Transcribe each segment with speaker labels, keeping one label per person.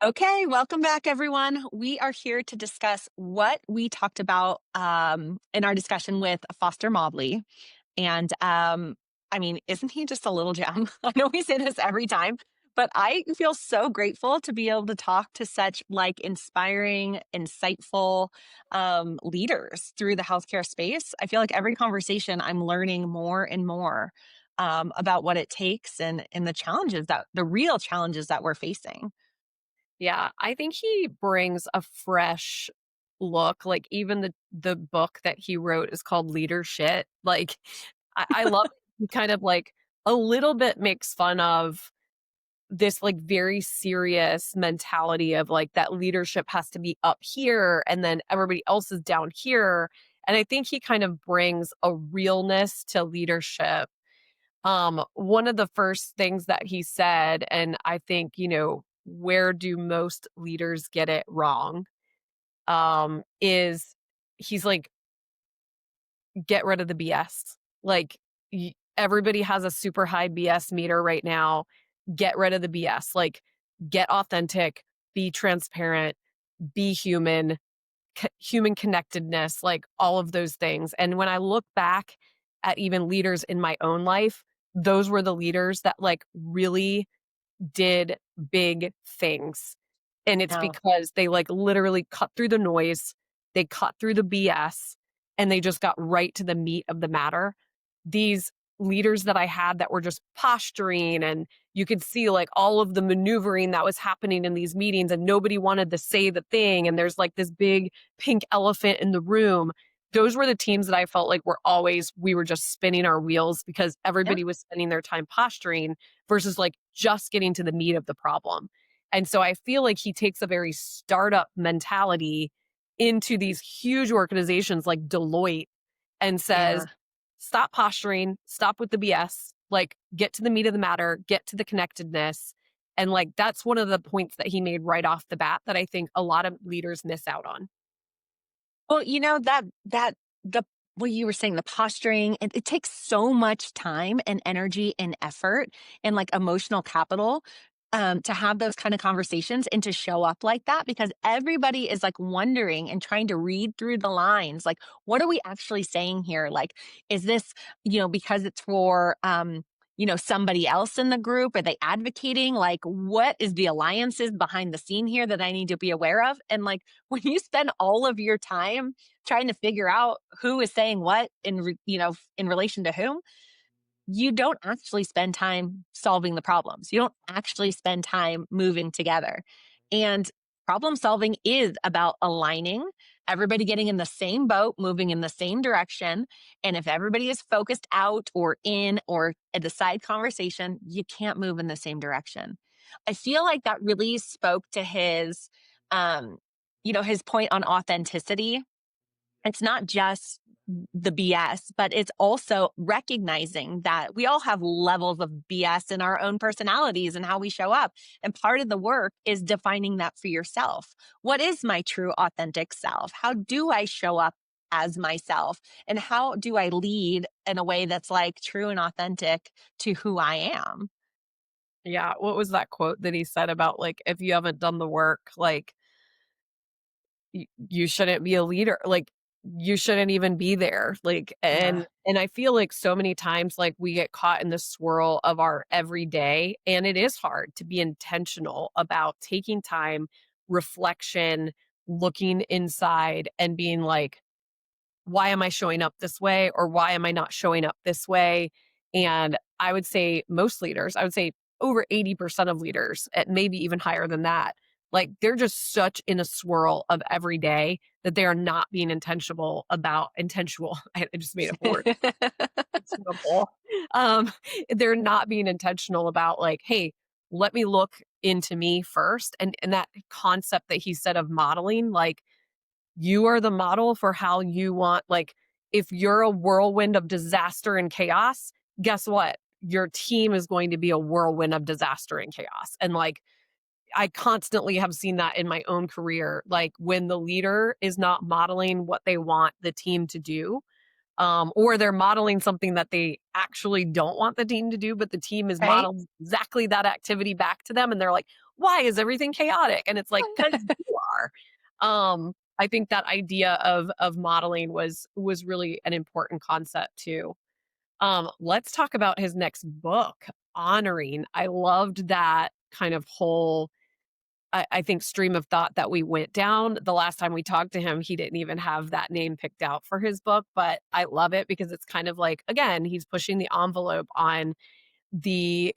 Speaker 1: Okay, welcome back, everyone. We are here to discuss what we talked about in our discussion with Foster Mobley. And I mean, isn't he just a little gem? I know we say this every time, but I feel so grateful to be able to talk to such like inspiring, insightful leaders through the healthcare space. I feel like every conversation I'm learning more and more about what it takes and the challenges that the real challenges that we're facing.
Speaker 2: Yeah, I think he brings a fresh look. Like even the book that he wrote is called Leadership. Like I love it. He kind of like a little bit makes fun of this like very serious mentality of like that leadership has to be up here and then everybody else is down here. And I think he kind of brings a realness to leadership. One of the first things that he said, and I think, where do most leaders get it wrong? Is he's like, get rid of the BS. Like, everybody has a super high BS meter right now. Get rid of the BS. Like, get authentic, be transparent, be human, human connectedness, like all of those things. And when I look back at even leaders in my own life, those were the leaders that like really did big things. And it's
Speaker 1: Yeah.
Speaker 2: because they like literally cut through the noise, they cut through the BS, and they just got right to the meat of the matter. These leaders that I had that were just posturing, and you could see like all of the maneuvering that was happening in these meetings, and nobody wanted to say the thing. And there's like this big pink elephant in the room. Those were the teams that I felt like we were just spinning our wheels because
Speaker 1: Yeah.
Speaker 2: everybody was spending their time posturing versus like just getting to the meat of the problem. And so I feel like he takes a very startup mentality into these huge organizations like Deloitte and says,
Speaker 1: Yeah.
Speaker 2: stop posturing, stop with the BS, like get to the meat of the matter, get to the connectedness. And like that's one of the points that he made right off the bat that I think a lot of leaders miss out on.
Speaker 1: Well, that the what you were saying, the posturing, it takes so much time and energy and effort and like emotional capital to have those kind of conversations and to show up like that because everybody is like wondering and trying to read through the lines. Like, what are we actually saying here? Like, is this, because it's for somebody else in the group? Are they advocating? Like, what is the alliances behind the scene here that I need to be aware of? And like, when you spend all of your time trying to figure out who is saying what in relation to whom, you don't actually spend time solving the problems. You don't actually spend time moving together. And problem solving is about aligning, everybody getting in the same boat, moving in the same direction. And if everybody is focused out or in or at the side conversation, you can't move in the same direction. I feel like that really spoke to um, his point on authenticity. It's not just the BS, but it's also recognizing that we all have levels of BS in our own personalities and how we show up. And part of the work is defining that for yourself. What is my true authentic self? How do I show up as myself? And how do I lead in a way that's like true and authentic to who I am?
Speaker 2: Yeah. What was that quote that he said about like, if you haven't done the work, like you shouldn't be a leader. Like you shouldn't even be there. Like
Speaker 1: Yeah.
Speaker 2: and I feel like so many times like we get caught in the swirl of our everyday and it is hard to be intentional about taking time, reflection, looking inside and being like why am I showing up this way or why am I not showing up this way? And I would say most leaders, I would say over 80% of leaders, at maybe even higher than that, like they're just such in a swirl of every day that they are not being intentional about intentional. I just made up a word. Intentional. Um, they're not being intentional about like, hey, let me look into me first. And that concept that he said of modeling, like you are the model for how you want like if you're a whirlwind of disaster and chaos, guess what? Your team is going to be a whirlwind of disaster and chaos. And like I constantly have seen that in my own career. Like when the leader is not modeling what they want the team to do, or they're modeling something that they actually don't want the team to do, but the team is
Speaker 1: Right?
Speaker 2: modeling exactly that activity back to them. And they're like, why is everything chaotic? And it's like, because you are. I think that idea of modeling was really an important concept too. Let's talk about his next book, Honoring. I loved that kind of whole I think stream of thought that we went down. The last time we talked to him, he didn't even have that name picked out for his book, but I love it because it's kind of like, again, he's pushing the envelope on the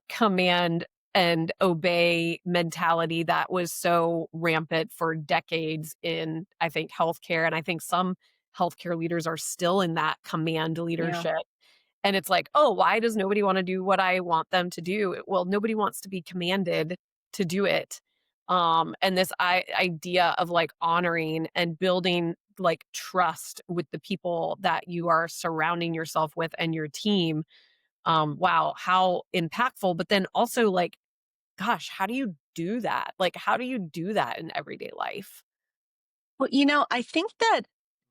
Speaker 2: command and obey mentality that was so rampant for decades in, I think, healthcare. And I think some healthcare leaders are still in that command
Speaker 1: Yeah.
Speaker 2: leadership. And it's like, oh, why does nobody want to do what I want them to do? Well, nobody wants to be commanded to do it. And this idea of like honoring and building like trust with the people that you are surrounding yourself with and your team. Wow, how impactful. But then also like, gosh, how do you do that? Like, how do you do that in everyday life?
Speaker 1: Well, I think that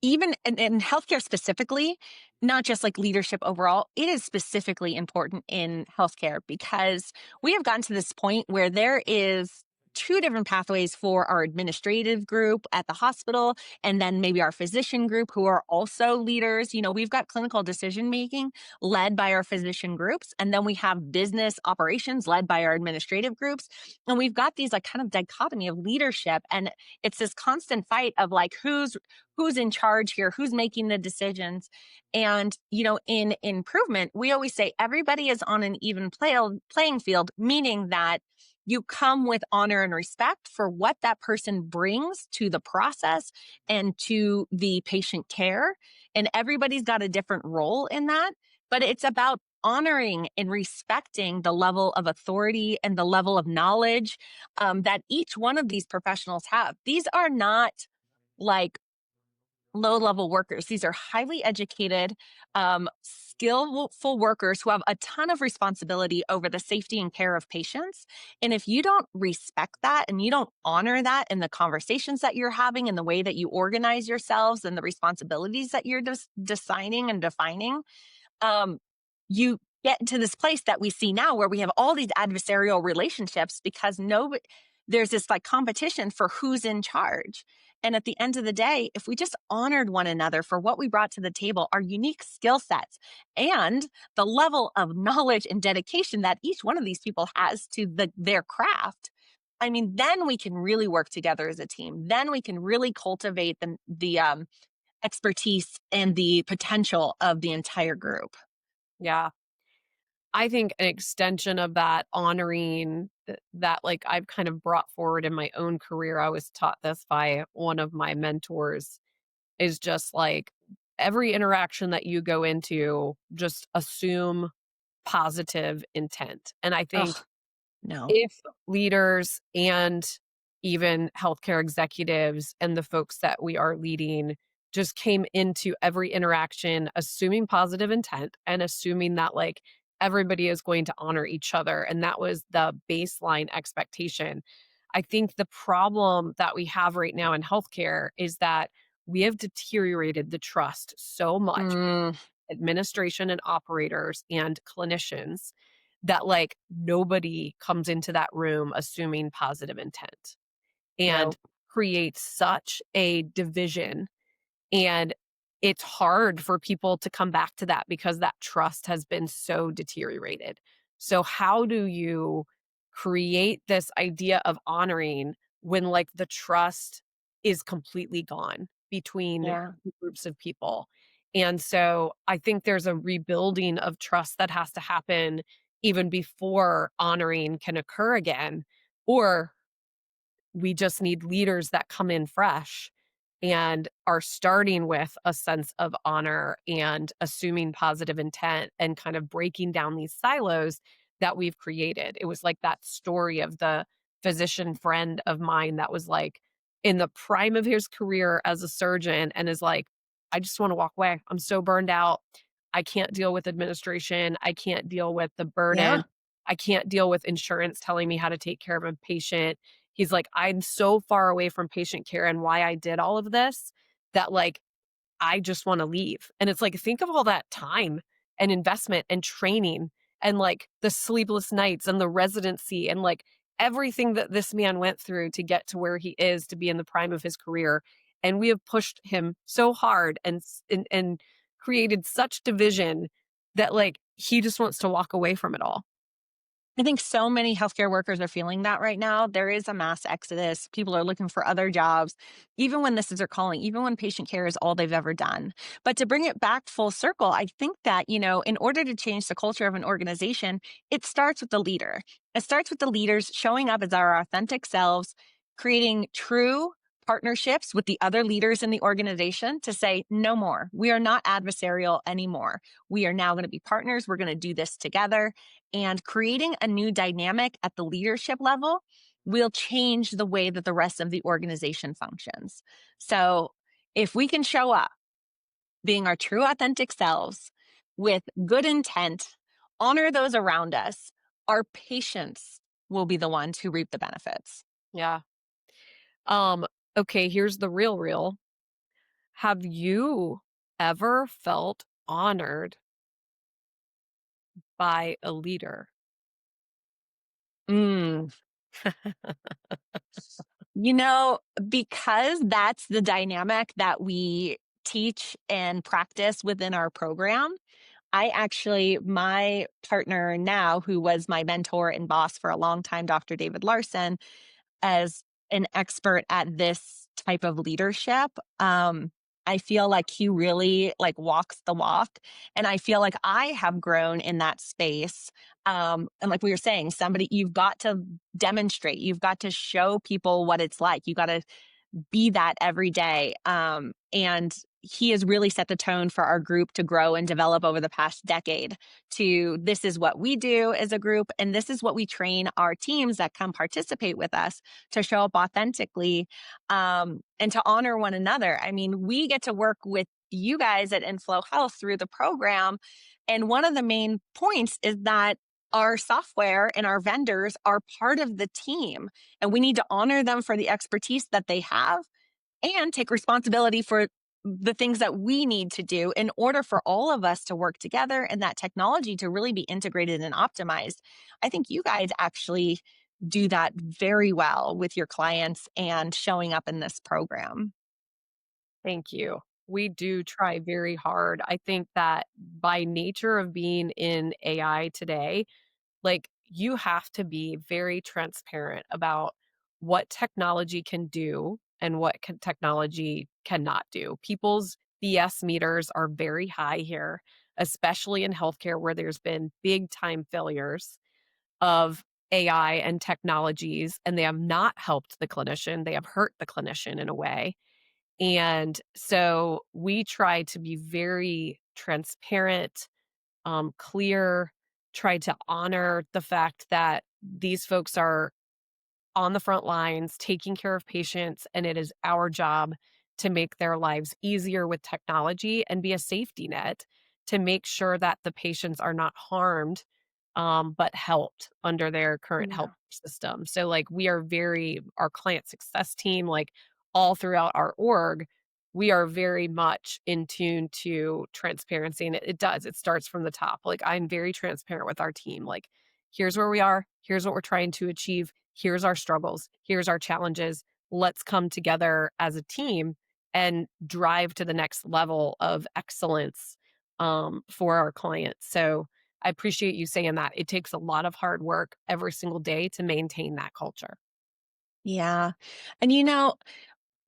Speaker 1: even in healthcare specifically, not just like leadership overall, it is specifically important in healthcare because we have gotten to this point where there is two different pathways for our administrative group at the hospital and then maybe our physician group who are also leaders. We've got clinical decision making led by our physician groups, and then we have business operations led by our administrative groups. And we've got these like kind of dichotomy of leadership, and it's this constant fight of like who's in charge here, who's making the decisions. And in improvement we always say everybody is on an even playing field, meaning that you come with honor and respect for what that person brings to the process and to the patient care, and everybody's got a different role in that, but it's about honoring and respecting the level of authority and the level of knowledge that each one of these professionals have. These are not like low level workers. These are highly educated, skillful workers who have a ton of responsibility over the safety and care of patients. And if you don't respect that and you don't honor that in the conversations that you're having and the way that you organize yourselves and the responsibilities that you're deciding and defining, um, you get to this place that we see now where we have all these adversarial relationships because there's this like competition for who's in charge. And at the end of the day, if we just honored one another for what we brought to the table, our unique skill sets and the level of knowledge and dedication that each one of these people has to their craft, I mean, then we can really work together as a team. Then we can really cultivate the expertise and the potential of the entire group.
Speaker 2: Yeah. I think an extension of that honoring that like I've kind of brought forward in my own career, I was taught this by one of my mentors, is just like every interaction that you go into, just assume positive intent. And I think
Speaker 1: Oh, no.
Speaker 2: if leaders and even healthcare executives and the folks that we are leading just came into every interaction assuming positive intent and assuming that like everybody is going to honor each other and that was the baseline expectation. I think the problem that we have right now in healthcare is that we have deteriorated the trust so much,
Speaker 1: Mm,
Speaker 2: administration and operators and clinicians, that like nobody comes into that room assuming positive intent and
Speaker 1: no.
Speaker 2: creates such a division. And it's hard for people to come back to that because that trust has been so deteriorated. So how do you create this idea of honoring when like the trust is completely gone between
Speaker 1: Yeah.
Speaker 2: groups of people? And so I think there's a rebuilding of trust that has to happen even before honoring can occur again, or we just need leaders that come in fresh and are starting with a sense of honor and assuming positive intent and kind of breaking down these silos that we've created. It was like that story of the physician friend of mine that was like in the prime of his career as a surgeon and is like, I just want to walk away. I'm so burned out. I can't deal with administration. I can't deal with the
Speaker 1: Yeah.
Speaker 2: burden. I can't deal with insurance telling me how to take care of a patient. He's like, "I'm so far away from patient care and why I did all of this that, like, I just wanna leave." And it's like, think of all that time and investment and training and, like, the sleepless nights and the residency and, like, everything that this man went through to get to where he is, to be in the prime of his career, and we have pushed him so hard and created such division that, like, he just wants to walk away from it all.
Speaker 1: I think so many healthcare workers are feeling that right now. There is a mass exodus. People are looking for other jobs, even when this is their calling, even when patient care is all they've ever done. But to bring it back full circle, I think that, in order to change the culture of an organization, it starts with the leader. It starts with the leaders showing up as our authentic selves, creating true partnerships with the other leaders in the organization to say, no more. We are not adversarial anymore. We are now going to be partners. We're going to do this together, and creating a new dynamic at the leadership level will change the way that the rest of the organization functions. So, if we can show up being our true, authentic selves with good intent, honor those around us, our patients will be the ones who reap the benefits.
Speaker 2: Yeah. Um, okay, here's the real. Have you ever felt honored by a leader?
Speaker 1: Mm. You know, because that's the dynamic that we teach and practice within our program, my partner now, who was my mentor and boss for a long time, Dr. David Larson, as an expert at this type of leadership, I feel like he really like walks the walk. And I feel like I have grown in that space. And like we were saying, you've got to demonstrate, you've got to show people what it's like. You got to be that every day. And he has really set the tone for our group to grow and develop over the past decade to this is what we do as a group. And this is what we train our teams that come participate with us to show up authentically, and to honor one another. I mean, we get to work with you guys at Inflow Health through the program. And one of the main points is that our software and our vendors are part of the team, and we need to honor them for the expertise that they have and take responsibility for the things that we need to do in order for all of us to work together and that technology to really be integrated and optimized. I think you guys actually do that very well with your clients and showing up in this program.
Speaker 2: Thank you. We do try very hard. I think that by nature of being in AI today, like, you have to be very transparent about what technology can do and what technology cannot do. People's BS meters are very high here, especially in healthcare where there's been big time failures of AI and technologies, and they have not helped the clinician. They have hurt the clinician in a way. And so we try to be very transparent, clear, try to honor the fact that these folks are on the front lines taking care of patients, and it is our job to make their lives easier with technology and be a safety net to make sure that the patients are not harmed, but helped under their current health
Speaker 1: Yeah.
Speaker 2: system. So, like, we are very our client success team, like, all throughout our org, we are very much in tune to transparency, and it does. It starts from the top. Like, I'm very transparent with our team. Like, here's where we are. Here's what we're trying to achieve. Here's our struggles. Here's our challenges. Let's come together as a team and drive to the next level of excellence, for our clients. So I appreciate you saying that. It takes a lot of hard work every single day to maintain that culture.
Speaker 1: Yeah. And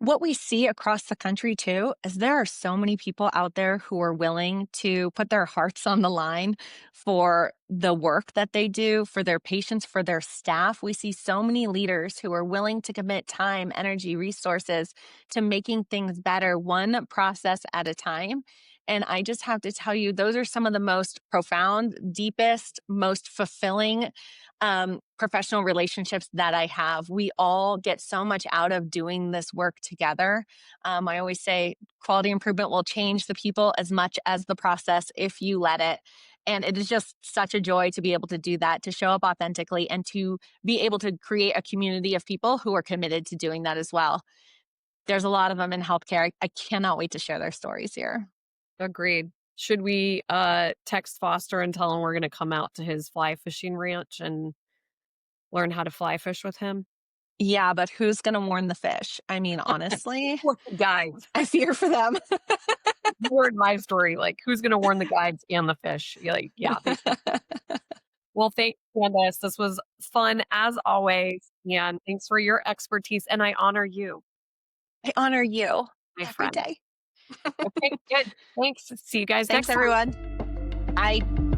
Speaker 1: what we see across the country too is there are so many people out there who are willing to put their hearts on the line for the work that they do, for their patients, for their staff. We see so many leaders who are willing to commit time, energy, resources to making things better, one process at a time. And I just have to tell you, those are some of the most profound, deepest, most fulfilling professional relationships that I have. We all get so much out of doing this work together. I always say quality improvement will change the people as much as the process if you let it. And it is just such a joy to be able to do that, to show up authentically, and to be able to create a community of people who are committed to doing that as well. There's a lot of them in healthcare. I cannot wait to share their stories here.
Speaker 2: Agreed. Should we text Foster and tell him we're going to come out to his fly fishing ranch and Learn how to fly fish with him?
Speaker 1: Yeah, but who's gonna warn the fish? I mean, honestly,
Speaker 2: Warn the guides.
Speaker 1: I fear for them.
Speaker 2: More in my story, like, who's gonna warn the guides and the fish? You're like, yeah, they well, thanks, Candace. This was fun as always, and thanks for your expertise, and I honor you,
Speaker 1: I honor you
Speaker 2: my
Speaker 1: every
Speaker 2: friend.
Speaker 1: day.
Speaker 2: Okay, good. Thanks. See you guys
Speaker 1: Thanks,
Speaker 2: next time.
Speaker 1: everyone. Bye.